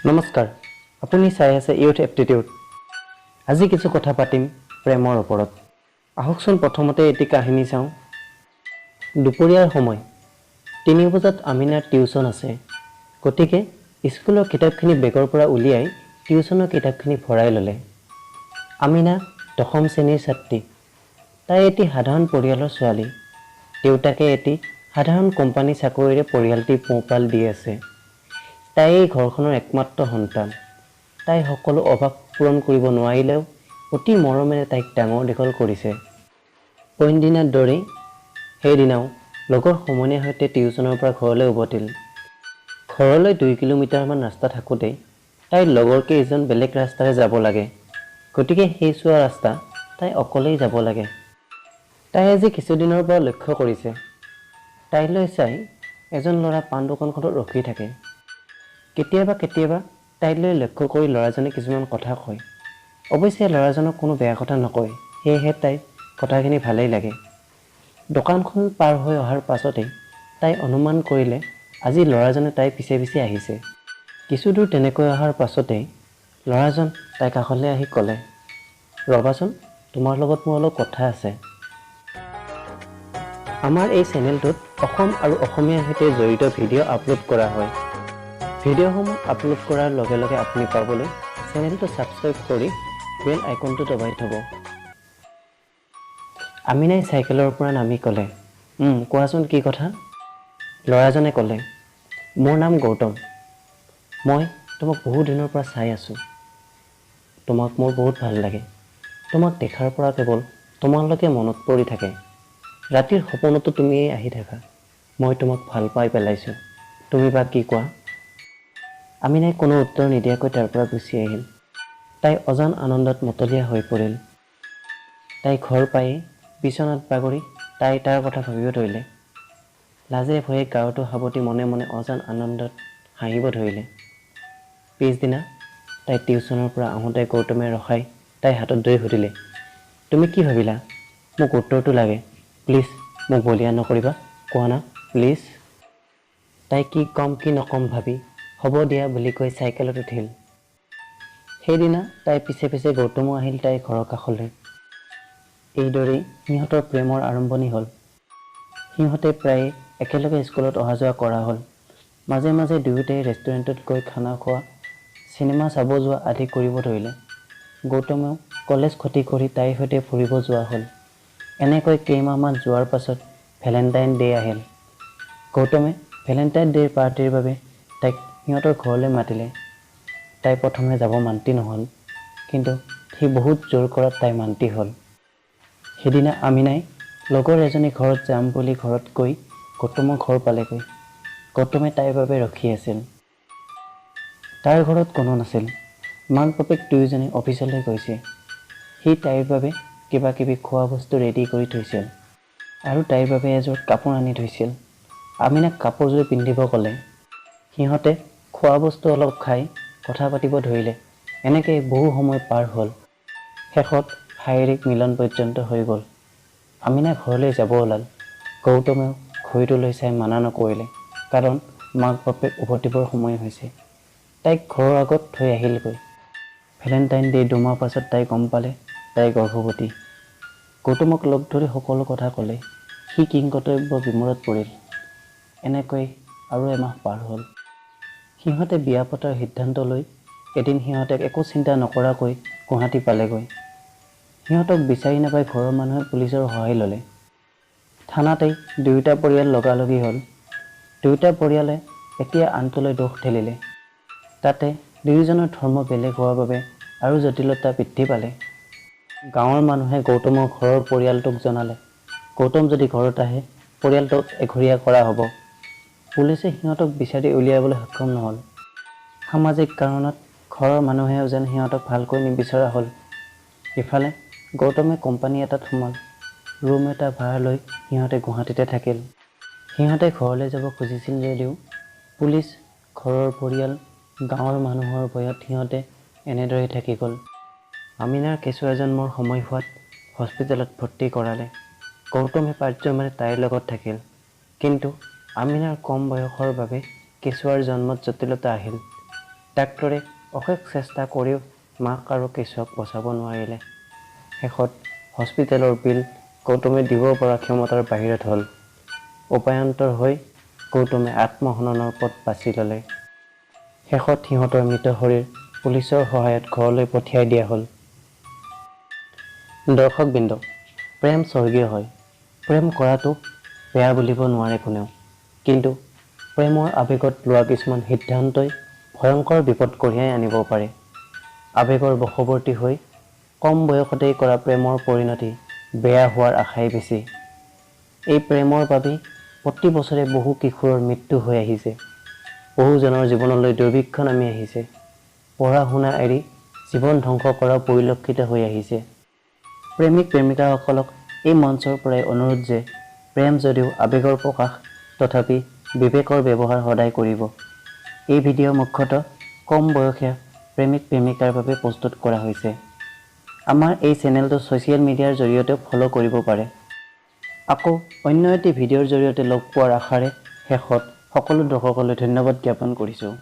নমস্কাৰ, আপুনি চাই আছে ইউথ এপ্টিটিউড। আজি কিছু কথা পাতিম প্ৰেমৰ ওপৰত। আহকচোন প্ৰথমতে এটি কাহিনী চাওঁ। দুপৰীয়াৰ সময়, 3 বজাত আমিনাৰ টিউচন আছে। গতিকে স্কুলৰ কিতাপখিনি বেগৰ পৰা উলিয়াই টিউচনৰ কিতাপখিনি ভৰাই ল'লে। আমিনা 10ম শ্ৰেণীৰ ছাত্ৰী। তাই এটি সাধাৰণ পৰিয়ালৰ ছোৱালী। দেউতাকে এটি সাধাৰণ কোম্পানী চাকৰিৰে পৰিয়ালটি পোহপাল দি আছে। তাই এই ঘৰখনৰ একমাত্ৰ সন্তান। তাই সকলো অভাৱ পূৰণ কৰিব নোৱাৰিলেও অতি মৰমেৰে তাইক ডাঙৰ দীঘল কৰিছে। অইন দিনাৰ দৰেই সেইদিনাও লগৰ সমনীয়াৰ সৈতে টিউচনৰ পৰা ঘৰলৈ উভতিল। ঘৰলৈ 2 কিলোমিটাৰমান ৰাস্তা থাকোঁতেই তাইৰ লগৰ কেইজন বেলেগ ৰাস্তাৰে যাব লাগে। গতিকে সেই চোৱা ৰাস্তা তাই অকলেই যাব লাগে। তাই আজি কিছুদিনৰ পৰা লক্ষ্য কৰিছে, তাইলৈ চাই এজন ল'ৰা পাণ দোকানখনত ৰখি থাকে। কেতিয়াবা তাইলৈ লক্ষ্য কৰি ল'ৰাজনে কিছুমান কথা কয়। অৱশ্যে ল'ৰাজনক কোনো বেয়া কথা নকয়, সেয়েহে তাইৰ কথাখিনি ভালেই লাগে। দোকানখন পাৰ হৈ অহাৰ পাছতেই তাই অনুমান কৰিলে আজি ল'ৰাজনে তাইৰ পিছে পিছে আহিছে। কিছু দূৰ তেনেকৈ অহাৰ পাছতেই ল'ৰাজন তাইৰ কাষলৈ আহি ক'লে, ৰ'বাচোন, তোমাৰ লগত মোৰ অলপ কথা আছে। আমাৰ এই চেনেলটোত অসম আৰু অসমীয়াৰ সৈতে জড়িত ভিডিঅ' আপলোড কৰা হয়। ভিডিঅ'সমূহ আপলোড কৰাৰ লগে লগে আপুনি পাবলৈ চেনেলটো ছাবস্ক্ৰাইব কৰি বেল আইকনটো দবাই থ'ব। আমিনাই চাইকেলৰ পৰা নামি ক'লে, কোৱাচোন কি কথা? ল'ৰাজনে ক'লে, মোৰ নাম গৌতম। মই তোমাক বহু দিনৰ পৰা চাই আছোঁ। তোমাক মোৰ বহুত ভাল লাগে। তোমাক দেখাৰ পৰা কেৱল তোমালৈকে মনত পৰি থাকে। ৰাতিৰ সপোনতো তুমিয়েই আহি থাকা। মই তোমাক ভাল পাই পেলাইছোঁ। তুমি বা কি কোৱা? আমিনাই কোনো উত্তৰ নিদিয়াকৈ তাৰ পৰা গুচি আহিল। তাই অজান আনন্দত মতলীয়া হৈ পৰিল। তাই ঘৰ পায়েই বিচনাত বাগৰি তাই তাৰ কথা ভাবিব ধৰিলে। লাজে ভয়ে গাৰুটো সাৱটি মনে মনে অজান আনন্দত হাঁহিব ধৰিলে। পিছদিনা তাই টিউচনৰ পৰা আহোঁতে গৌতমে ৰখাই তাইৰ হাতত ধৰি সুধিলে, তুমি কি ভাবিলা? মোক উত্তৰটো লাগে। প্লিজ মোক বলিয়া নকৰিবা, কোৱা না প্লিজ। তাই কি ক'ম কি নক'ম ভাবি হ'ব দিয়া বুলি কৈ চাইকেলত উঠিল। সেইদিনা তাইৰ পিছে পিছে গৌতমো আহিল তাইৰ ঘৰৰ কাষলৈ। এইদৰেই সিহঁতৰ প্ৰেমৰ আৰম্ভণি হ'ল। সিহঁতে প্ৰায়ে একেলগে স্কুলত অহা যোৱা কৰা হ'ল। মাজে মাজে দুয়োটাই ৰেষ্টুৰেণ্টত গৈ খানা খোৱা, চিনেমা চাব যোৱা আদি কৰিব ধৰিলে। গৌতমেও কলেজ ক্ষতি কৰি তাইৰ সৈতে ফুৰিব যোৱা হ'ল। এনেকৈ কেইমাহমান যোৱাৰ পাছত ভেলেণ্টাইন ডে' আহিল। গৌতমে ভেলেণ্টাইন ডে'ৰ পাৰ্টিৰ বাবে তাইক সিহঁতৰ ঘৰলৈ মাতিলে। তাই প্ৰথমে যাব মান্তি নহ'ল, কিন্তু সি বহুত জোৰ কৰাত তাই মান্তি হ'ল। সেইদিনা আমিনাই লগৰ এজনী ঘৰত যাম বুলি ঘৰত কৈ গৌতমৰ ঘৰ পালেগৈ। গৌতমে তাইৰ বাবে ৰখি আছিল। তাৰ ঘৰত কোনো নাছিল। মাক বাপেক দুয়োজনে অফিচলৈ গৈছে। সি তাইৰ বাবে কিবা কিবি খোৱা বস্তু ৰেডি কৰি থৈছিল আৰু তাইৰ বাবে এযোৰ কাপোৰ আনি থৈছিল। আমিনাক কাপোৰযোৰ পিন্ধিব ক'লে। সিহঁতে খোৱা বস্তু অলপ খাই কথা পাতিব ধৰিলে। এনেকৈ বহু সময় পাৰ হ'ল। শেষত শাৰীৰিক মিলন পৰ্যন্ত হৈ গ'ল। আমিনা ঘৰলৈ যাব ওলাল। গৌতমেও ঘড়ীটোলৈ চাই মানা নকৰিলে, কাৰণ মাক বাপেক উভতিবৰ সময় হৈছে। তাইক ঘৰৰ আগত থৈ আহিলগৈ। ভেলেণ্টাইন ডে' 2 মাহ পাছত তাই গম পালে তাই গৰ্ভৱতী। গৌতমক লগ ধৰি সকলো কথা ক'লে। সি কিংকৰ্তব্য বিমূৰত পৰিল। এনেকৈ আৰু এমাহ পাৰ হ'ল। সিহঁতে বিয়া পতাৰ সিদ্ধান্ত লৈ এদিন সিহঁতে একো চিন্তা নকৰাকৈ গুৱাহাটী পালেগৈ। সিহঁতক বিচাৰি নাপাই ঘৰৰ মানুহে পুলিচৰ সহায় ল'লে। থানাতেই দুয়োটা পৰিয়াল লগালগি হ'ল। দুয়োটা পৰিয়ালে এতিয়া আনটোলৈ দোষ ঠেলিলে। তাতে দুয়োজনৰ ধৰ্ম বেলেগ হোৱাৰ বাবে আৰু জটিলতা বৃদ্ধি পালে। গাঁৱৰ মানুহে গৌতমৰ ঘৰৰ পৰিয়ালটোক জনালে, গৌতম যদি ঘৰত আহে পৰিয়ালটোক এঘৰীয়া কৰা হ'ব। পুলিচে সিহঁতক বিচাৰি উলিয়াবলৈ সক্ষম নহ'ল। সামাজিক কাৰণত ঘৰৰ মানুহেও যেন সিহঁতক ভালকৈ নিবিচৰা হ'ল। ইফালে গৌতমে কোম্পানী এটাত সোমাল। ৰুম এটা ভাড়া লৈ সিহঁতে গুৱাহাটীতে থাকিল। সিহঁতে ঘৰলৈ যাব খুজিছিল যদিও পুলিচ, ঘৰৰ পৰিয়াল, গাঁৱৰ মানুহৰ ভয়ত সিহঁতে এনেদৰেই থাকি গ'ল। আমিনাৰ কেঁচুৱা জন্মৰ সময় হোৱাত হস্পিটেলত ভৰ্তি কৰালে। গৌতমে পাৰ্যমানে তাইৰ লগত থাকিল। কিন্তু আমিনাৰ কম বয়সৰ বাবে কেঁচুৱাৰ জন্মত জটিলতা আহিল। ডাক্তৰে অশেষ চেষ্টা কৰিও মাক আৰু কেঁচুৱাক বচাব নোৱাৰিলে। শেষত হস্পিটেলৰ বিল গৌতমে দিব পৰা ক্ষমতাৰ বাহিৰত হ'ল। উপায়ন্তৰ হৈ গৌতমে আত্মহননৰ পথ বাছি ল'লে। শেষত সিহঁতৰ মৃত শৰীৰ পুলিচৰ সহায়ত ঘৰলৈ পঠিয়াই দিয়া হ'ল। দৰ্শকবৃন্দ, প্ৰেম স্বৰ্গীয় হয়। প্ৰেম কৰাটো বেয়া বুলিব নোৱাৰে কোনেও। কিন্তু প্ৰেমৰ আৱেগত লোৱা কিছুমান সিদ্ধান্তই ভয়ংকৰ বিপদ কঢ়িয়াই আনিব পাৰে। আৱেগৰ বশৱৰ্তী হৈ কম বয়সতেই কৰা প্ৰেমৰ পৰিণতি বেয়া হোৱাৰ আশাই বেছি। এই প্ৰেমৰ বাবেই প্ৰতি বছৰে বহু কিশোৰৰ মৃত্যু হৈ আহিছে। বহুজনৰ জীৱনলৈ দুৰ্ভিক্ষ নামি আহিছে। পঢ়া শুনা এৰি জীৱন ধ্বংস কৰাও পৰিলক্ষিত হৈ আহিছে। প্ৰেমিক প্ৰেমিকাসকলক এই মঞ্চৰ পৰাই অনুৰোধ যে প্ৰেম যদিও আৱেগৰ প্ৰকাশ, তথাপি বিবেকৰ ব্যৱহাৰ সদায় কৰিব। এই ভিডিঅ' মুখ্যতঃ কম বয়সীয়া প্ৰেমিক প্ৰেমিকাৰ বাবে প্ৰস্তুত কৰা হৈছে। আমাৰ এই চেনেলটো ছ'চিয়েল মিডিয়াৰ জৰিয়তেও ফ'ল' কৰিব পাৰে। আকৌ অন্য এটি ভিডিঅ'ৰ জৰিয়তে লগ পোৱাৰ আশাৰে শেষত সকলো দৰ্শকলৈ ধন্যবাদ জ্ঞাপন কৰিছোঁ।